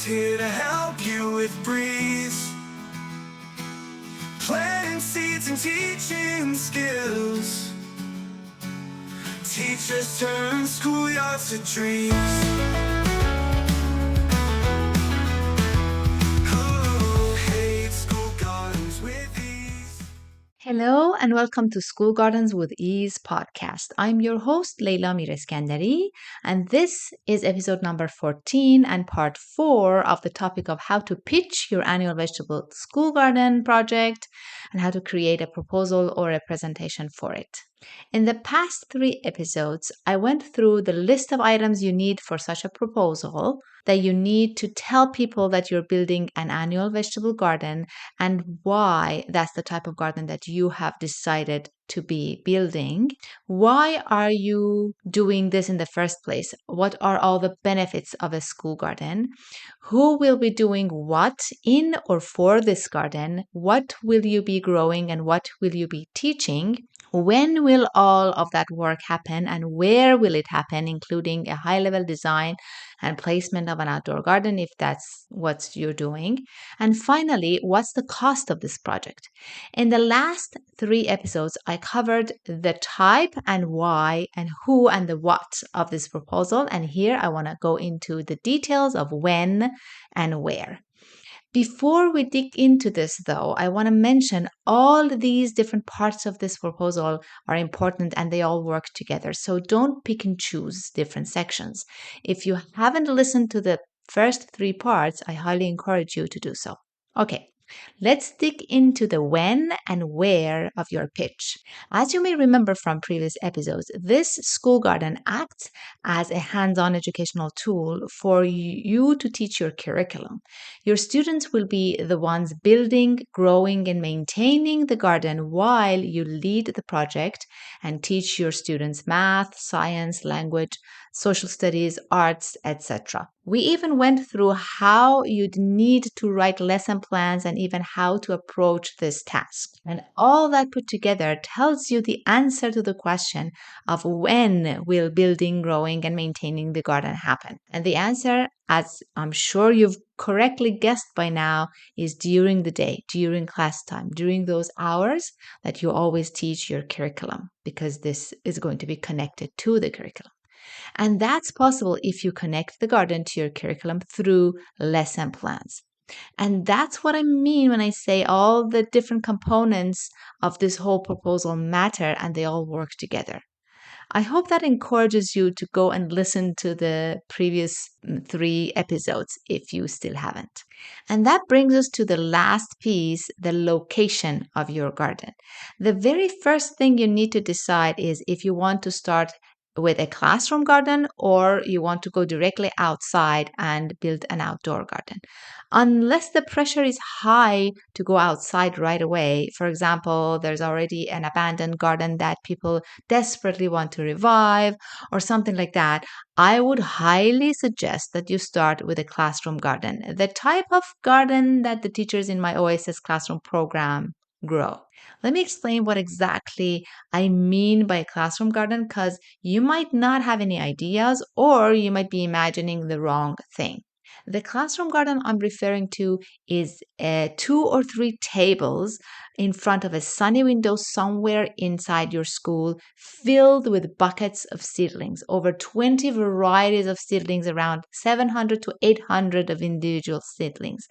here to help you with breeze, planting seeds and teaching skills. Teachers turn schoolyards to dreams. Who hates school gardens with ease? Hello and welcome to School Gardens with Ease podcast. I'm your host, Leila Mireskandari, and this is episode number 14 and part 4 of the topic of how to pitch your annual vegetable school garden project and how to create a proposal or a presentation for it. In the past 3 episodes, I went through the list of items you need for such a proposal, that you need to tell people that you're building an annual vegetable garden and why that's the type of garden that you have decided to be building. Why are you doing this in the first place? What are all the benefits of a school garden? Who will be doing what in or for this garden? What will you be growing and what will you be teaching? When will all of that work happen and where will it happen, including a high level design and placement of an outdoor garden if that's what you're doing? And finally, what's the cost of this project? In the last 3 episodes, I covered the type and why and who and the what of this proposal. And here I want to go into the details of when and where. Before we dig into this, though, I want to mention all these different parts of this proposal are important and they all work together. So don't pick and choose different sections. If you haven't listened to the first 3 parts, I highly encourage you to do so. Okay. Let's dig into the when and where of your pitch. As you may remember from previous episodes, this school garden acts as a hands-on educational tool for you to teach your curriculum. Your students will be the ones building, growing, and maintaining the garden while you lead the project and teach your students math, science, language, social studies, arts, etc. We even went through how you'd need to write lesson plans and even how to approach this task. And all that put together tells you the answer to the question of when will building, growing, and maintaining the garden happen. And the answer, as I'm sure you've correctly guessed by now, is during the day, during class time, during those hours that you always teach your curriculum, because this is going to be connected to the curriculum. And that's possible if you connect the garden to your curriculum through lesson plans. And that's what I mean when I say all the different components of this whole proposal matter and they all work together. I hope that encourages you to go and listen to the previous 3 episodes if you still haven't. And that brings us to the last piece, the location of your garden. The very first thing you need to decide is if you want to start with a classroom garden or you want to go directly outside and build an outdoor garden. Unless the pressure is high to go outside right away, for example, there's already an abandoned garden that people desperately want to revive or something like that, I would highly suggest that you start with a classroom garden, the type of garden that the teachers in my OSS classroom program grow. Let me explain what exactly I mean by a classroom garden because you might not have any ideas or you might be imagining the wrong thing. The classroom garden I'm referring to is 2 or 3 tables in front of a sunny window somewhere inside your school filled with buckets of seedlings, over 20 varieties of seedlings, around 700 to 800 of individual seedlings.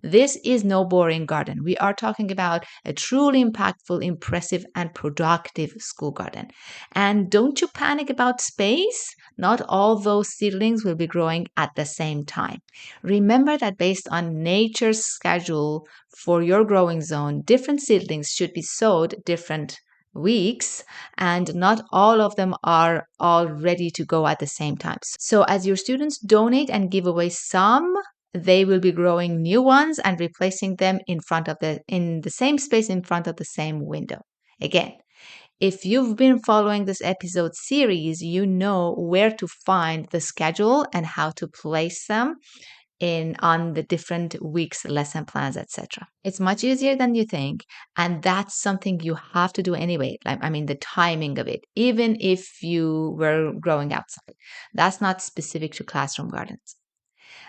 This is no boring garden. We are talking about a truly impactful, impressive, and productive school garden. And don't you panic about space. Not all those seedlings will be growing at the same time. Remember that based on nature's schedule for your growing zone, different seedlings should be sowed different weeks, and not all of them are all ready to go at the same time. So as your students donate and give away some, they will be growing new ones and replacing them in the same space in front of the same window. Again, if you've been following this episode series, you know where to find the schedule and how to place them on the different weeks lesson plans, etc. It's much easier than you think, and that's something you have to do anyway. The timing of it, even if you were growing outside. That's not specific to classroom gardens.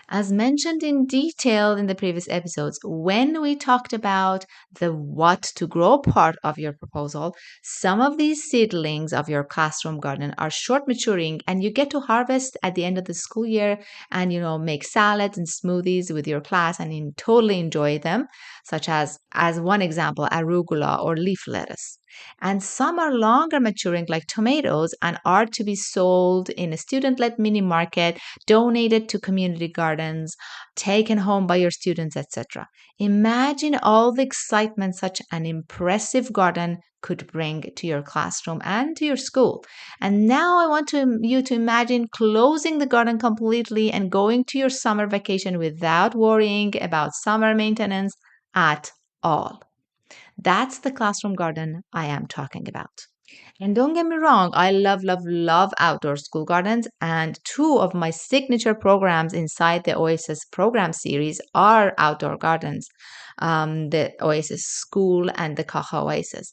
As mentioned in detail in the previous episodes, when we talked about the what to grow part of your proposal, some of these seedlings of your classroom garden are short maturing and you get to harvest at the end of the school year and make salads and smoothies with your class and totally enjoy them, such as one example, arugula or leaf lettuce. And some are longer maturing like tomatoes and are to be sold in a student-led mini market, donated to community gardens, taken home by your students, etc. Imagine all the excitement such an impressive garden could bring to your classroom and to your school. And now I want you to imagine closing the garden completely and going to your summer vacation without worrying about summer maintenance at all. That's the classroom garden I am talking about. And don't get me wrong, I love, love, love outdoor school gardens. And two of my signature programs inside the Oasis program series are outdoor gardens, the Oasis School and the Kaha Oasis.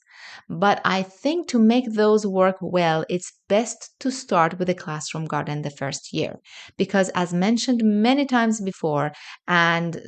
But I think to make those work well, it's best to start with a classroom garden the first year. Because as mentioned many times before, and,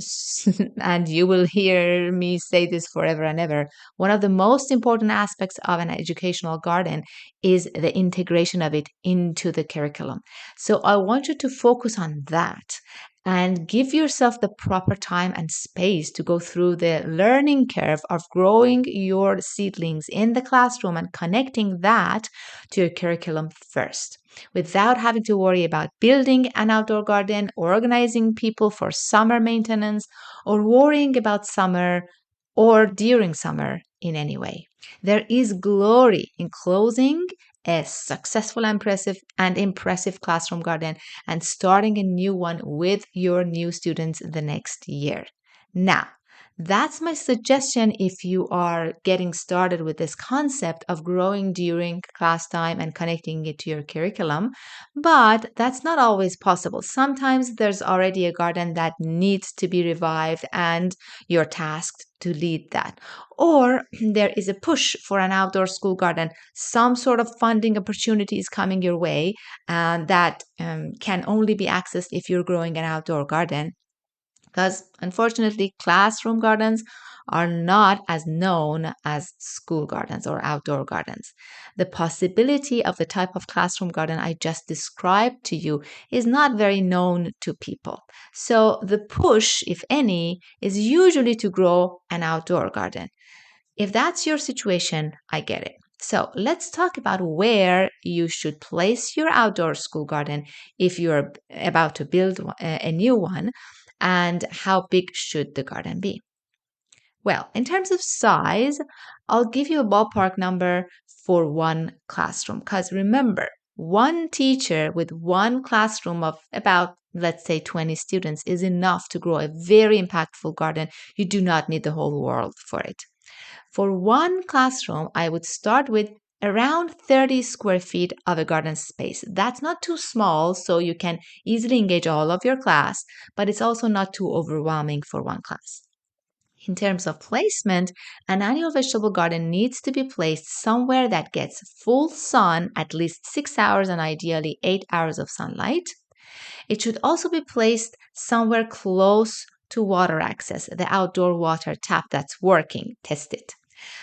and you will hear me say this forever and ever, one of the most important aspects of an educational garden is the integration of it into the curriculum. So I want you to focus on that and give yourself the proper time and space to go through the learning curve of growing your seedlings in the classroom and connecting that to your curriculum first, without having to worry about building an outdoor garden, organizing people for summer maintenance, or worrying about summer or during summer in any way. There is glory in closing a successful and impressive classroom garden and starting a new one with your new students the next year. Now, that's my suggestion if you are getting started with this concept of growing during class time and connecting it to your curriculum. But that's not always possible. Sometimes there's already a garden that needs to be revived and you're tasked to lead that. Or there is a push for an outdoor school garden, some sort of funding opportunity is coming your way, and that can only be accessed if you're growing an outdoor garden. Because unfortunately, classroom gardens are not as known as school gardens or outdoor gardens. The possibility of the type of classroom garden I just described to you is not very known to people. So the push, if any, is usually to grow an outdoor garden. If that's your situation, I get it. So let's talk about where you should place your outdoor school garden if you're about to build a new one, and how big should the garden be. Well, in terms of size, I'll give you a ballpark number for one classroom because remember, one teacher with one classroom of about, let's say, 20 students is enough to grow a very impactful garden. You do not need the whole world for it. For one classroom, I would start with around 30 square feet of a garden space. That's not too small, so you can easily engage all of your class, but it's also not too overwhelming for one class. In terms of placement, an annual vegetable garden needs to be placed somewhere that gets full sun, at least 6 hours and ideally 8 hours of sunlight. It should also be placed somewhere close to water access, the outdoor water tap that's working, test it,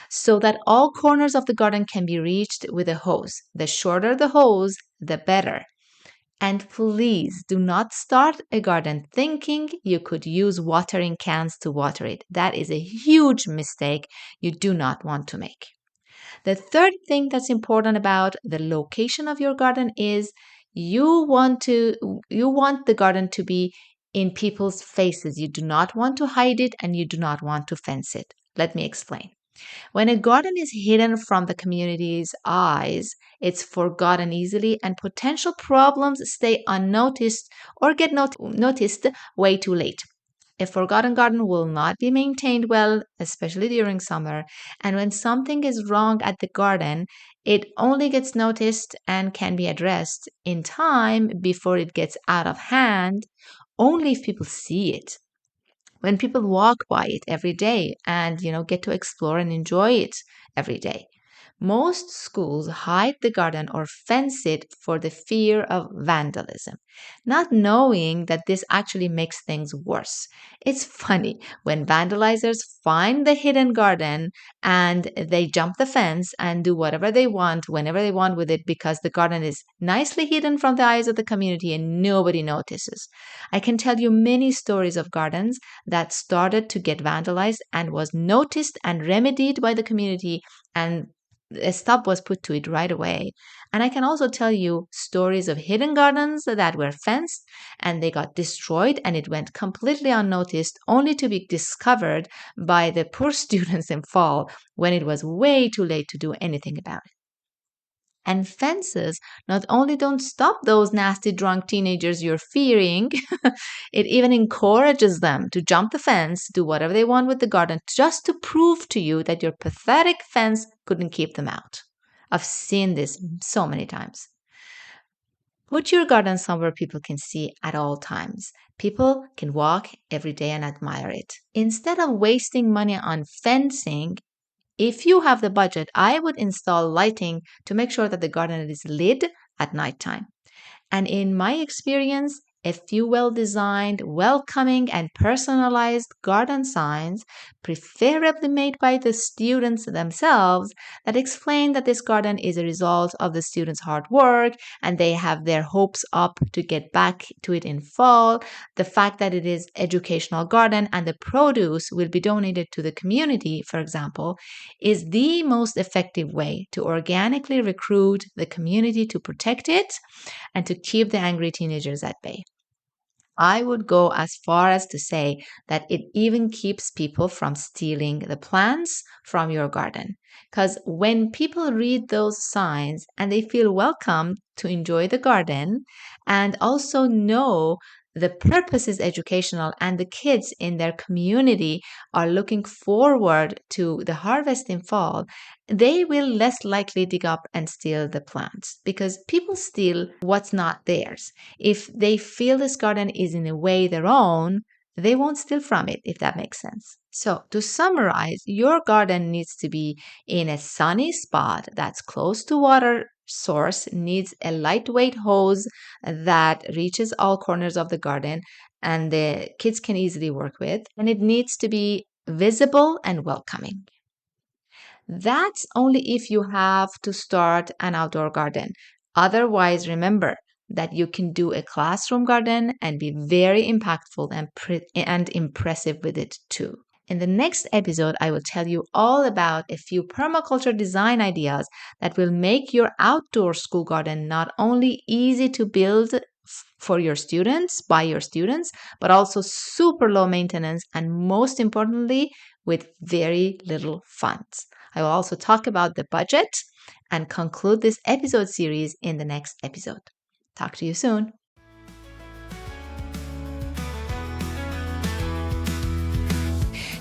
so that all corners of the garden can be reached with a hose. The shorter the hose, the better. And please do not start a garden thinking you could use watering cans to water it. That is a huge mistake you do not want to make. The third thing that's important about the location of your garden is you want the garden to be in people's faces. You do not want to hide it and you do not want to fence it. Let me explain. When a garden is hidden from the community's eyes, it's forgotten easily and potential problems stay unnoticed or get noticed way too late. A forgotten garden will not be maintained well, especially during summer. And when something is wrong at the garden, it only gets noticed and can be addressed in time before it gets out of hand, only if people see it. When people walk by it every day and get to explore and enjoy it every day. Most schools hide the garden or fence it for the fear of vandalism, not knowing that this actually makes things worse. It's funny when vandalizers find the hidden garden and they jump the fence and do whatever they want, whenever they want with it, because the garden is nicely hidden from the eyes of the community and nobody notices. I can tell you many stories of gardens that started to get vandalized and was noticed and remedied by the community, and a stop was put to it right away. And I can also tell you stories of hidden gardens that were fenced and they got destroyed and it went completely unnoticed, only to be discovered by the poor students in fall when it was way too late to do anything about it. And fences not only don't stop those nasty drunk teenagers you're fearing, it even encourages them to jump the fence, do whatever they want with the garden, just to prove to you that your pathetic fence couldn't keep them out. I've seen this so many times. Put your garden somewhere people can see at all times. People can walk every day and admire it. Instead of wasting money on fencing, if you have the budget, I would install lighting to make sure that the garden is lit at nighttime. And in my experience, a few well designed, welcoming, and personalized garden signs, preferably made by the students themselves, that explain that this garden is a result of the students' hard work and they have their hopes up to get back to it in fall. The fact that it is educational garden and the produce will be donated to the community, for example, is the most effective way to organically recruit the community to protect it and to keep the angry teenagers at bay. I would go as far as to say that it even keeps people from stealing the plants from your garden. Because when people read those signs and they feel welcome to enjoy the garden and also know the purpose is educational and the kids in their community are looking forward to the harvest in fall, they will less likely dig up and steal the plants because people steal what's not theirs. If they feel this garden is in a way their own, they won't steal from it, if that makes sense. So, to summarize, your garden needs to be in a sunny spot that's close to water source, needs a lightweight hose that reaches all corners of the garden and the kids can easily work with, and it needs to be visible and welcoming. That's only if you have to start an outdoor garden. Otherwise, remember that you can do a classroom garden and be very impactful and impressive with it too. In the next episode, I will tell you all about a few permaculture design ideas that will make your outdoor school garden not only easy to build for your students, by your students, but also super low maintenance and most importantly, with very little funds. I will also talk about the budget and conclude this episode series in the next episode. Talk to you soon.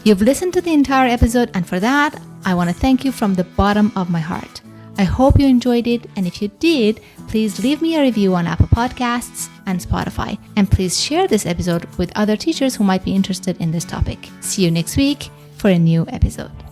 You've listened to the entire episode, and for that, I want to thank you from the bottom of my heart. I hope you enjoyed it, and if you did, please leave me a review on Apple Podcasts and Spotify. And please share this episode with other teachers who might be interested in this topic. See you next week for a new episode.